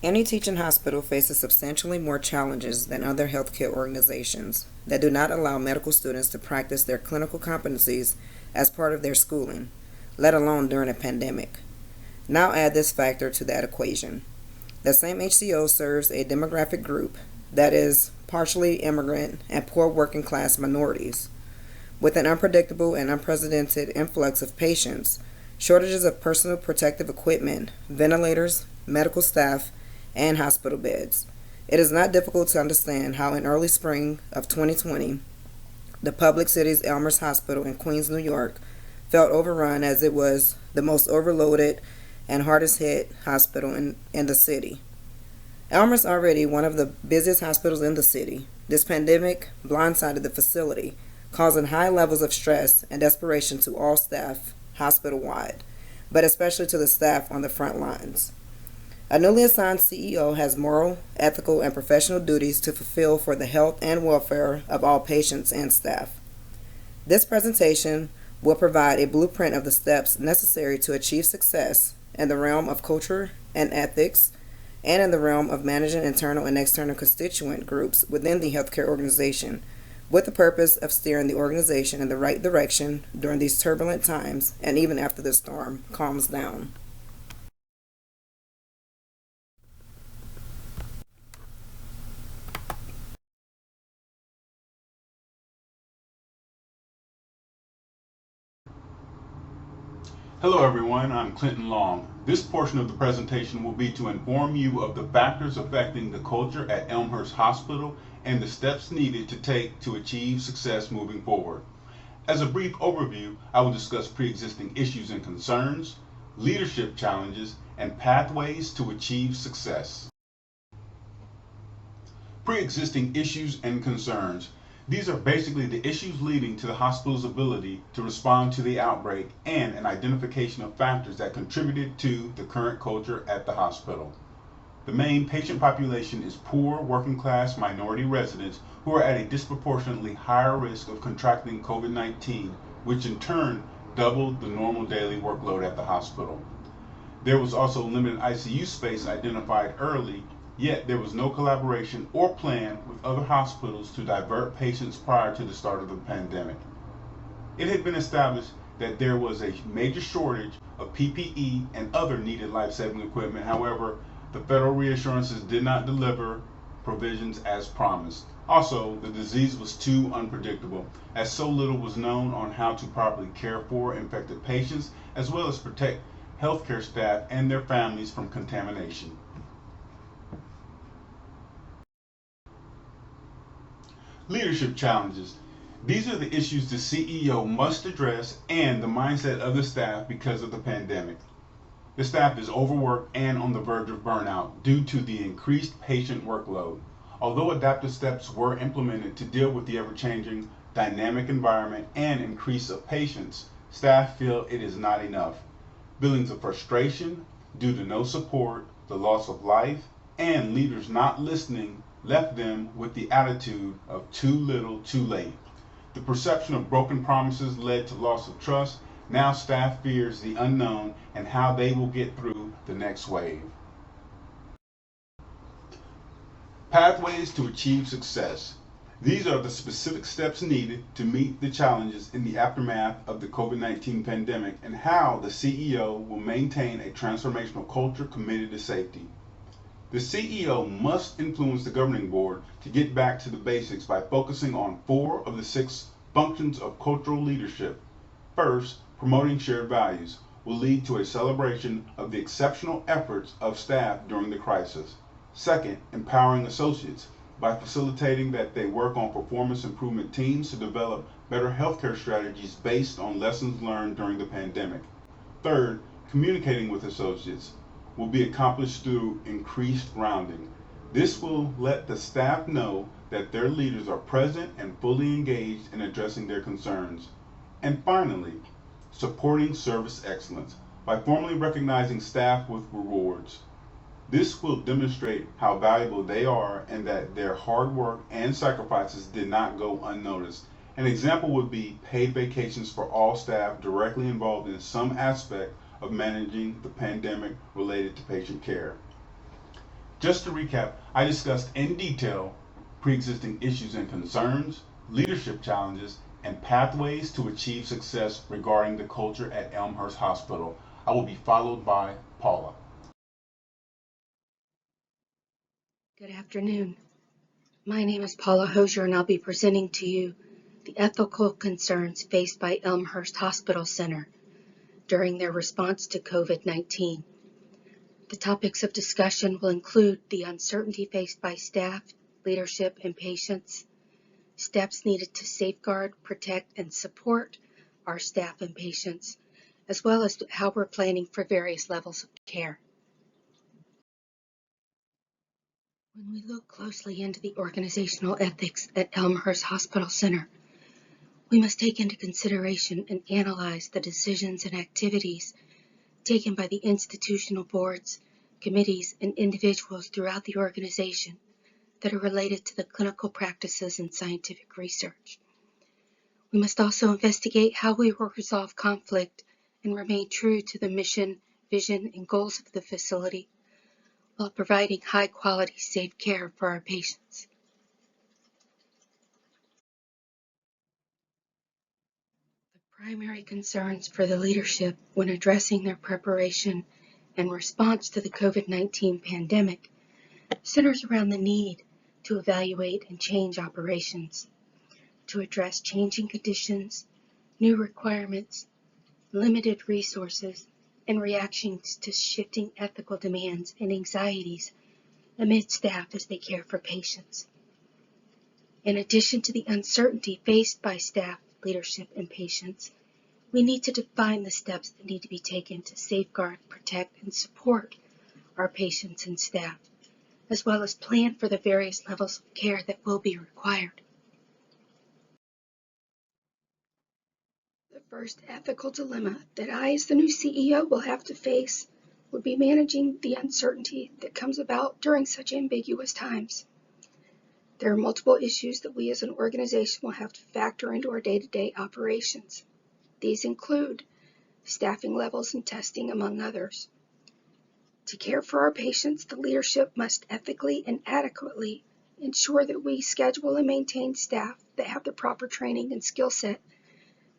Any teaching hospital faces substantially more challenges than other healthcare organizations that do not allow medical students to practice their clinical competencies as part of their schooling, let alone during a pandemic. Now add this factor to that equation. The same HCO serves a demographic group that is partially immigrant and poor working class minorities. With an unpredictable and unprecedented influx of patients, shortages of personal protective equipment, ventilators, medical staff, and hospital beds, it is not difficult to understand how in early spring of 2020, the Public City's Elmhurst Hospital in Queens, New York, felt overrun as it was the most overloaded and hardest hit hospital in the city. Elmhurst, already one of the busiest hospitals in the city, this pandemic blindsided the facility, causing high levels of stress and desperation to all staff hospital-wide, but especially to the staff on the front lines. A newly assigned CEO has moral, ethical, and professional duties to fulfill for the health and welfare of all patients and staff. This presentation will provide a blueprint of the steps necessary to achieve success in the realm of culture and ethics, and in the realm of managing internal and external constituent groups within the healthcare organization, with the purpose of steering the organization in the right direction during these turbulent times and even after the storm calms down. Hello everyone, I'm Clint-Clint. This portion of the presentation will be to inform you of the factors affecting the culture at Elmhurst Hospital and the steps needed to take to achieve success moving forward. As a brief overview, I will discuss pre-existing issues and concerns, leadership challenges, and pathways to achieve success. Pre-existing issues and concerns. These are basically the issues leading to the hospital's ability to respond to the outbreak and an identification of factors that contributed to the current culture at the hospital. The main patient population is poor working class minority residents who are at a disproportionately higher risk of contracting COVID-19, which in turn doubled the normal daily workload at the hospital. There was also limited ICU space identified early, yet there was no collaboration or plan with other hospitals to divert patients prior to the start of the pandemic. It had been established that there was a major shortage of PPE and other needed life-saving equipment. However, the federal reassurances did not deliver provisions as promised. Also, the disease was too unpredictable, as so little was known on how to properly care for infected patients, as well as protect healthcare staff and their families from contamination. Leadership challenges. These are the issues the CEO must address and the mindset of the staff because of the pandemic. The staff is overworked and on the verge of burnout due to the increased patient workload. Although adaptive steps were implemented to deal with the ever-changing dynamic environment and increase of patients, staff feel it is not enough. Feelings of frustration due to no support, the loss of life, and leaders not listening left them with the attitude of too little, too late. The perception of broken promises led to loss of trust. Now staff fears the unknown and how they will get through the next wave. Pathways to achieve success. These are the specific steps needed to meet the challenges in the aftermath of the COVID-19 pandemic and how the CEO will maintain a transformational culture committed to safety. The CEO must influence the governing board to get back to the basics by focusing on 4 of the 6 functions of cultural leadership. First, promoting shared values will lead to a celebration of the exceptional efforts of staff during the crisis. Second, empowering associates by facilitating that they work on performance improvement teams to develop better healthcare strategies based on lessons learned during the pandemic. Third, communicating with associates will be accomplished through increased grounding. This will let the staff know that their leaders are present and fully engaged in addressing their concerns. And finally, supporting service excellence by formally recognizing staff with rewards. This will demonstrate how valuable they are and that their hard work and sacrifices did not go unnoticed. An example would be paid vacations for all staff directly involved in some aspect of managing the pandemic related to patient care. Just to recap, I discussed in detail pre-existing issues and concerns, leadership challenges, and pathways to achieve success regarding the culture at Elmhurst Hospital. I will be followed by Paula. Good afternoon. My name is Paula Hosier, and I'll be presenting to you the ethical concerns faced by Elmhurst Hospital Center during their response to COVID-19. The topics of discussion will include the uncertainty faced by staff, leadership, and patients, steps needed to safeguard, protect, and support our staff and patients, as well as how we're planning for various levels of care. When we look closely into the organizational ethics at Elmhurst Hospital Center, we must take into consideration and analyze the decisions and activities taken by the institutional boards, committees, and individuals throughout the organization that are related to the clinical practices and scientific research. We must also investigate how we will resolve conflict and remain true to the mission, vision, and goals of the facility while providing high-quality, safe care for our patients. The primary concerns for the leadership when addressing their preparation and response to the COVID-19 pandemic centers around the need to evaluate and change operations, to address changing conditions, new requirements, limited resources, and reactions to shifting ethical demands and anxieties amid staff as they care for patients. In addition to the uncertainty faced by staff, leadership, and patients, we need to define the steps that need to be taken to safeguard, protect, and support our patients and staff, as well as plan for the various levels of care that will be required. The first ethical dilemma that I, as the new CEO, will have to face would be managing the uncertainty that comes about during such ambiguous times. There are multiple issues that we as an organization will have to factor into our day-to-day operations. These include staffing levels and testing, among others. To care for our patients, the leadership must ethically and adequately ensure that we schedule and maintain staff that have the proper training and skill set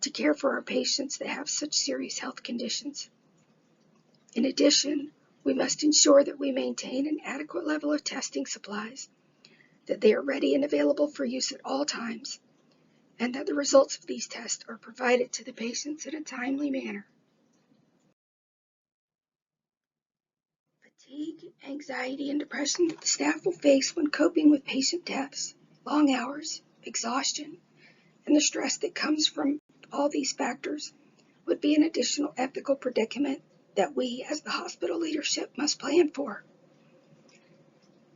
to care for our patients that have such serious health conditions. In addition, we must ensure that we maintain an adequate level of testing supplies, that they are ready and available for use at all times, and that the results of these tests are provided to the patients in a timely manner. Fatigue, anxiety, and depression that the staff will face when coping with patient deaths, long hours, exhaustion, and the stress that comes from all these factors would be an additional ethical predicament that we as the hospital leadership must plan for.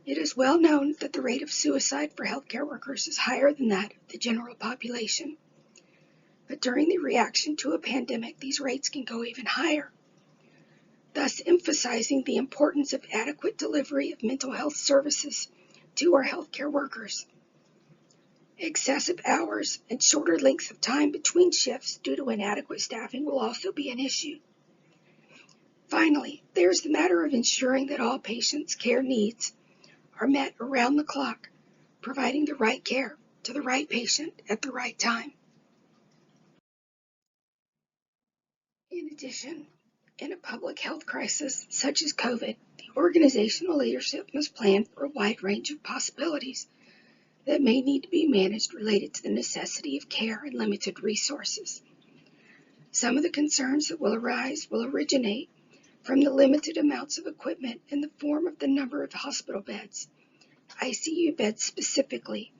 It is well known that the rate of suicide for healthcare workers is higher than that of the general population. But during the reaction to a pandemic, these rates can go even higher, thus emphasizing the importance of adequate delivery of mental health services to our healthcare workers. Excessive hours and shorter lengths of time between shifts due to inadequate staffing will also be an issue. Finally, there's the matter of ensuring that all patients' care needs are met around the clock, providing the right care to the right patient at the right time. In addition, in a public health crisis such as COVID, the organizational leadership must plan for a wide range of possibilities that may need to be managed related to the necessity of care and limited resources. Some of the concerns that will arise will originate from the limited amounts of equipment in the form of the number of hospital beds, ICU beds specifically,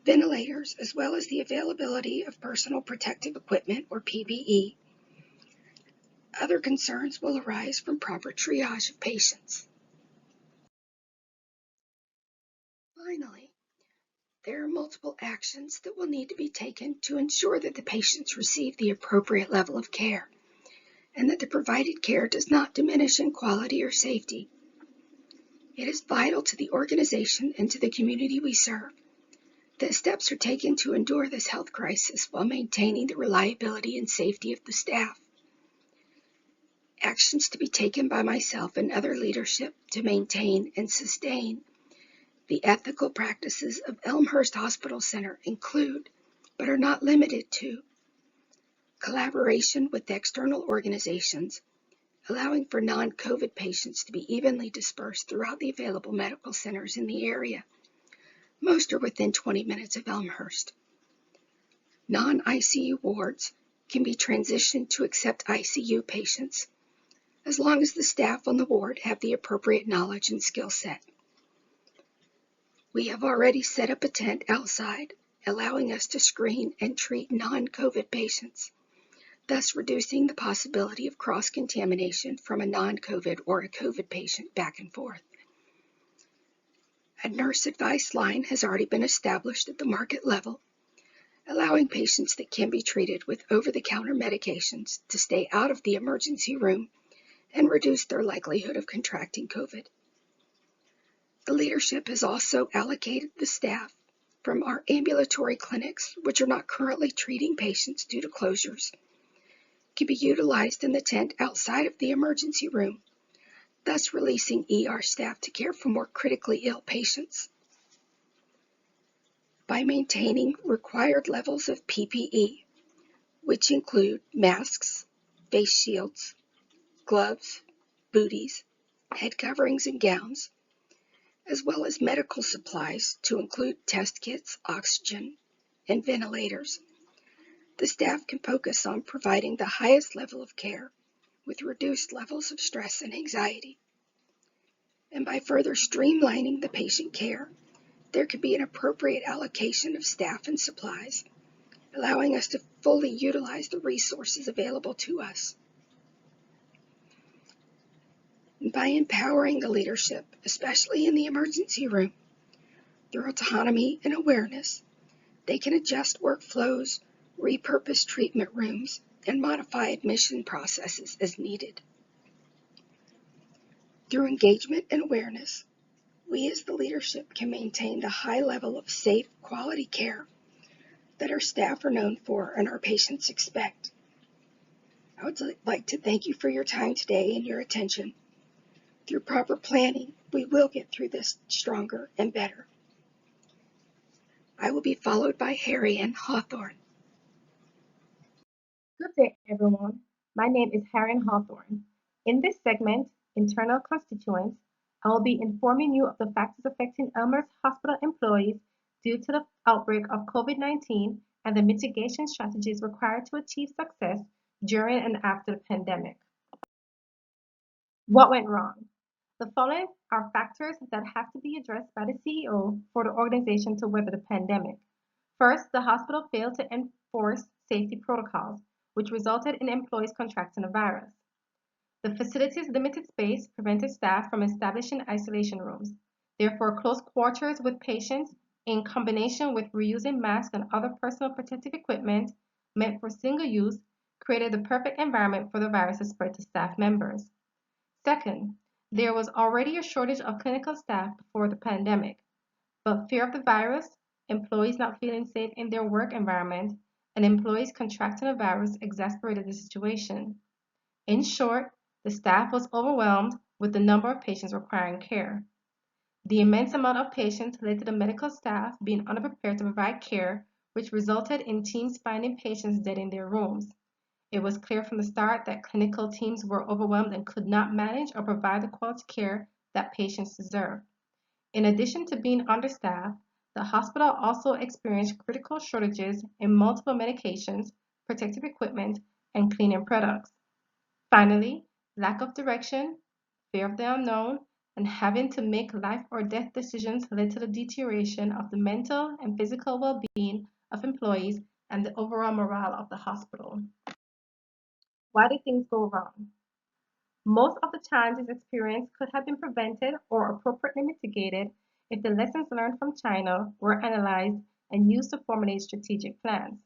ventilators, as well as the availability of personal protective equipment, or PPE. Other concerns will arise from proper triage of patients. Finally, there are multiple actions that will need to be taken to ensure that the patients receive the appropriate level of care and that the provided care does not diminish in quality or safety. It is vital to the organization and to the community we serve that steps are taken to endure this health crisis while maintaining the reliability and safety of the staff. Actions to be taken by myself and other leadership to maintain and sustain the ethical practices of Elmhurst Hospital Center include, but are not limited to, collaboration with external organizations, allowing for non-COVID patients to be evenly dispersed throughout the available medical centers in the area. Most are within 20 minutes of Elmhurst. Non-ICU wards can be transitioned to accept ICU patients, as long as the staff on the ward have the appropriate knowledge and skill set. We have already set up a tent outside, allowing us to screen and treat non-COVID patients, thus reducing the possibility of cross-contamination from a non-COVID or a COVID patient back and forth. A nurse advice line has already been established at the market level, allowing patients that can be treated with over-the-counter medications to stay out of the emergency room and reduce their likelihood of contracting COVID. The leadership has also allocated the staff from our ambulatory clinics, which are not currently treating patients due to closures, can be utilized in the tent outside of the emergency room, thus releasing ER staff to care for more critically ill patients. By maintaining required levels of PPE, which include masks, face shields, gloves, booties, head coverings and gowns, as well as medical supplies to include test kits, oxygen, and ventilators, the staff can focus on providing the highest level of care with reduced levels of stress and anxiety. And by further streamlining the patient care, there can be an appropriate allocation of staff and supplies, allowing us to fully utilize the resources available to us. And by empowering the leadership, especially in the emergency room, through autonomy and awareness, they can adjust workflows, repurpose treatment rooms, and modify admission processes as needed. Through engagement and awareness, we as the leadership can maintain the high level of safe, quality care that our staff are known for and our patients expect. I would like to thank you for your time today and your attention. Through proper planning, we will get through this stronger and better. I will be followed by Harry and Hawthorne. Good day, everyone. My name is Harry Hawthorne. In this segment, Internal Constituents, I will be informing you of the factors affecting Elmhurst Hospital employees due to the outbreak of COVID-19 and the mitigation strategies required to achieve success during and after the pandemic. What went wrong? The following are factors that have to be addressed by the CEO for the organization to weather the pandemic. First, the hospital failed to enforce safety protocols, which resulted in employees contracting the virus. The facility's limited space prevented staff from establishing isolation rooms. Therefore, close quarters with patients, in combination with reusing masks and other personal protective equipment meant for single use, created the perfect environment for the virus to spread to staff members. Second, there was already a shortage of clinical staff before the pandemic, but fear of the virus, employees not feeling safe in their work environment, and employees contracting the virus exacerbated the situation. In short, the staff was overwhelmed with the number of patients requiring care. The immense amount of patients led to the medical staff being unprepared to provide care, which resulted in teams finding patients dead in their rooms. It was clear from the start that clinical teams were overwhelmed and could not manage or provide the quality care that patients deserve. In addition to being understaffed, the hospital also experienced critical shortages in multiple medications, protective equipment, and cleaning products. Finally, lack of direction, fear of the unknown, and having to make life or death decisions led to the deterioration of the mental and physical well-being of employees and the overall morale of the hospital. Why did things go wrong? Most of the challenges experienced could have been prevented or appropriately mitigated if the lessons learned from China were analyzed and used to formulate strategic plans.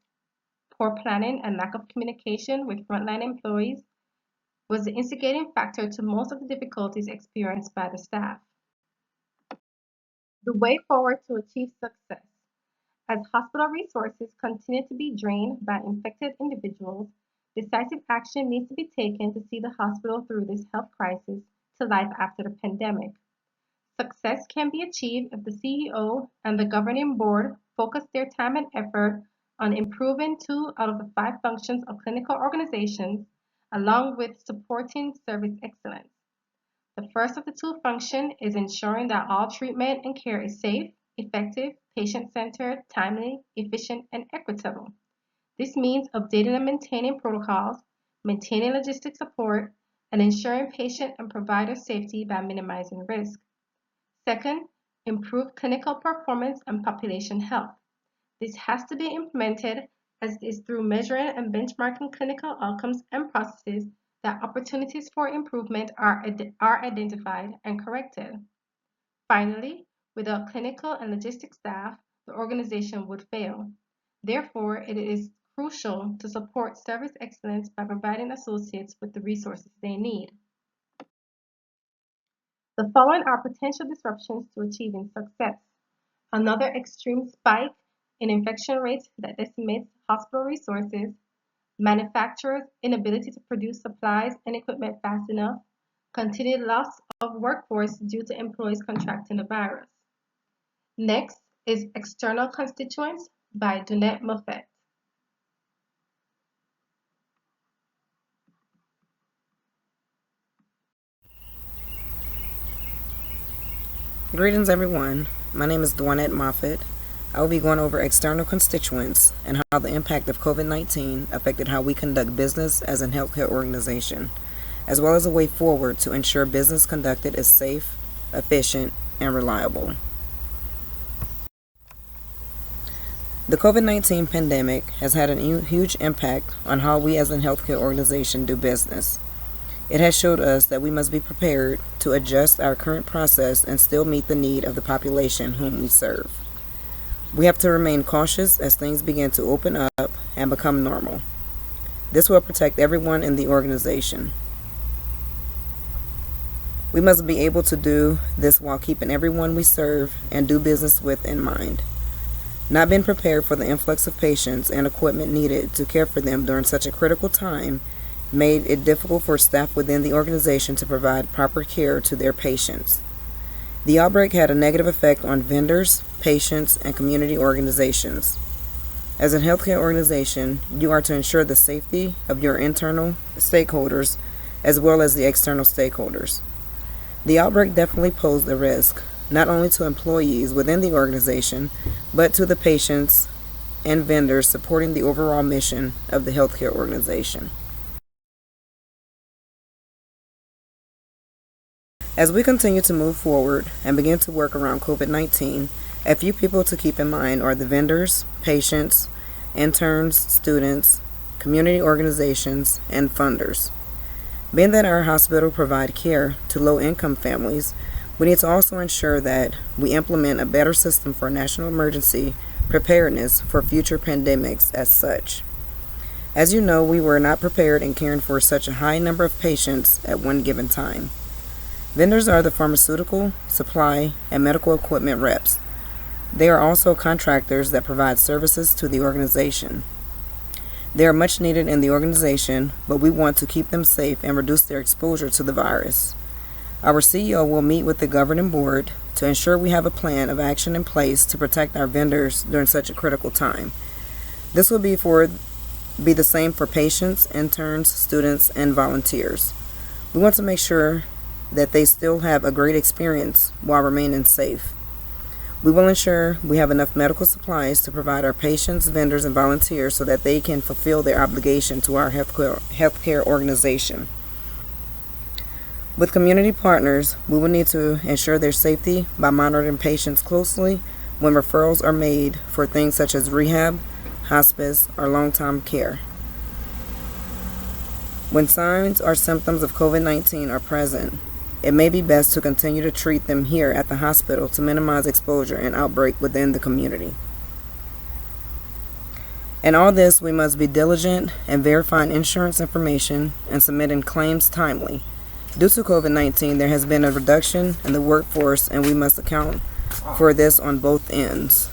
Poor planning and lack of communication with frontline employees was the instigating factor to most of the difficulties experienced by the staff. The way forward to achieve success. As hospital resources continue to be drained by infected individuals, Decisive action needs to be taken to see the hospital through this health crisis to life after the pandemic. Success can be achieved if the CEO and the governing board focus their time and effort on improving 2 out of the 5 functions of clinical organizations, along with supporting service excellence. The first of the 2 functions is ensuring that all treatment and care is safe, effective, patient-centered, timely, efficient, and equitable. This means updating and maintaining protocols, maintaining logistic support, and ensuring patient and provider safety by minimizing risk. Second, improve clinical performance and population health. This has to be implemented as it is through measuring and benchmarking clinical outcomes and processes that opportunities for improvement are identified and corrected. Finally, without clinical and logistic staff, the organization would fail. Therefore, it is crucial to support service excellence by providing associates with the resources they need. The following are potential disruptions to achieving success. Another extreme spike in infection rates that decimates hospital resources, manufacturers' inability to produce supplies and equipment fast enough, continued loss of workforce due to employees contracting the virus. Next is External Constituents by Dunette Moffett. Greetings, everyone. My name is Dwanette Moffett. I will be going over external constituents and how the impact of COVID-19 affected how we conduct business as a healthcare organization, as well as a way forward to ensure business conducted is safe, efficient, and reliable. The COVID-19 pandemic has had a huge impact on how we as a healthcare organization do business. It has showed us that we must be prepared to adjust our current process and still meet the need of the population whom we serve. We have to remain cautious as things begin to open up and become normal. This will protect everyone in the organization. We must be able to do this while keeping everyone we serve and do business with in mind. Not being prepared for the influx of patients and equipment needed to care for them during such a critical time made it difficult for staff within the organization to provide proper care to their patients. The outbreak had a negative effect on vendors, patients, and community organizations. As a healthcare organization, you are to ensure the safety of your internal stakeholders as well as the external stakeholders. The outbreak definitely posed a risk, not only to employees within the organization, but to the patients and vendors supporting the overall mission of the healthcare organization. As we continue to move forward and begin to work around COVID-19, a few people to keep in mind are the vendors, patients, interns, students, community organizations, and funders. Being that our hospital provide care to low-income families, we need to also ensure that we implement a better system for national emergency preparedness for future pandemics as such. As you know, we were not prepared in caring for such a high number of patients at one given time. Vendors are the pharmaceutical, supply, and medical equipment reps. They are also contractors that provide services to the organization. They are much needed in the organization, but we want to keep them safe and reduce their exposure to the virus. Our CEO will meet with the governing board to ensure we have a plan of action in place to protect our vendors during such a critical time. This will be the same for patients, interns, students, and volunteers. We want to make sure that they still have a great experience while remaining safe. We will ensure we have enough medical supplies to provide our patients, vendors, and volunteers so that they can fulfill their obligation to our healthcare organization. With community partners, we will need to ensure their safety by monitoring patients closely when referrals are made for things such as rehab, hospice, or long-term care. When signs or symptoms of COVID-19 are present, it may be best to continue to treat them here at the hospital to minimize exposure and outbreak within the community. In all this, we must be diligent in verifying insurance information and submitting claims timely. Due to COVID-19, there has been a reduction in the workforce, and we must account for this on both ends.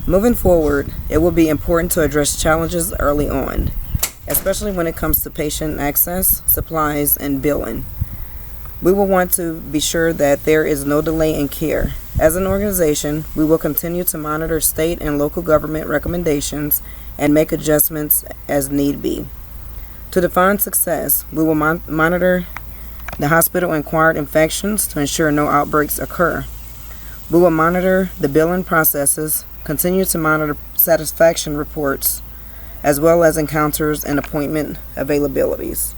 Moving forward, it will be important to address challenges early on, especially when it comes to patient access, supplies, and billing. We will want to be sure that there is no delay in care. As an organization, we will continue to monitor state and local government recommendations and make adjustments as need be. To define success, we will monitor the hospital-acquired infections to ensure no outbreaks occur. We will monitor the billing processes, continue to monitor satisfaction reports, as well as encounters and appointment availabilities.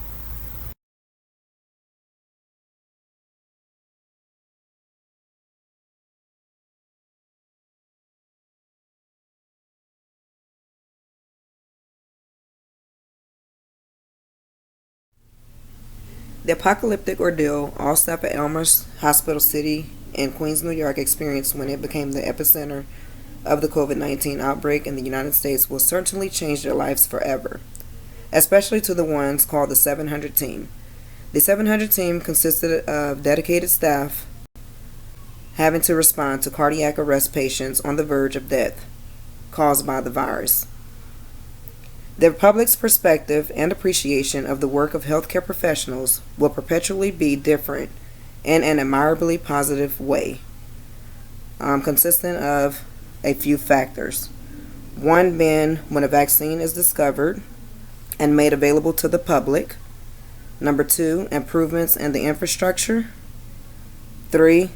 The apocalyptic ordeal all staff at Elmhurst Hospital City in Queens, New York experienced when it became the epicenter of the COVID-19 outbreak in the United States will certainly change their lives forever, especially to the ones called the 700 team. The 700 team consisted of dedicated staff having to respond to cardiac arrest patients on the verge of death caused by the virus. The public's perspective and appreciation of the work of healthcare professionals will perpetually be different in an admirably positive way, consistent of a few factors. One being when a vaccine is discovered and made available to the public. Number two, improvements in the infrastructure. 3,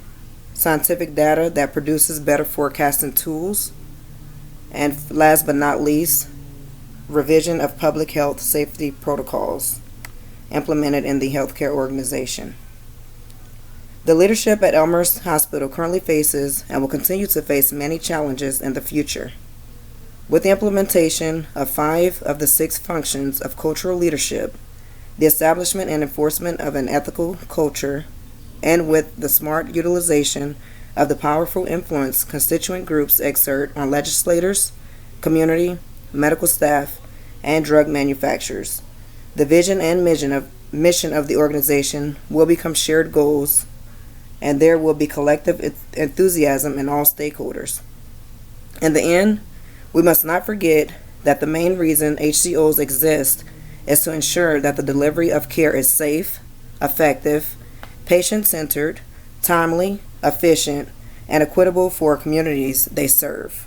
scientific data that produces better forecasting tools. And last but not least, revision of public health safety protocols implemented in the healthcare organization. The leadership at Elmhurst Hospital currently faces and will continue to face many challenges in the future. With the implementation of 5 of the 6 functions of cultural leadership, the establishment and enforcement of an ethical culture, and with the smart utilization of the powerful influence constituent groups exert on legislators, community, medical staff, and drug manufacturers, the vision and mission of the organization will become shared goals, and there will be collective enthusiasm in all stakeholders. In the end, we must not forget that the main reason HCOs exist is to ensure that the delivery of care is safe, effective, patient-centered, timely, efficient, and equitable for communities they serve.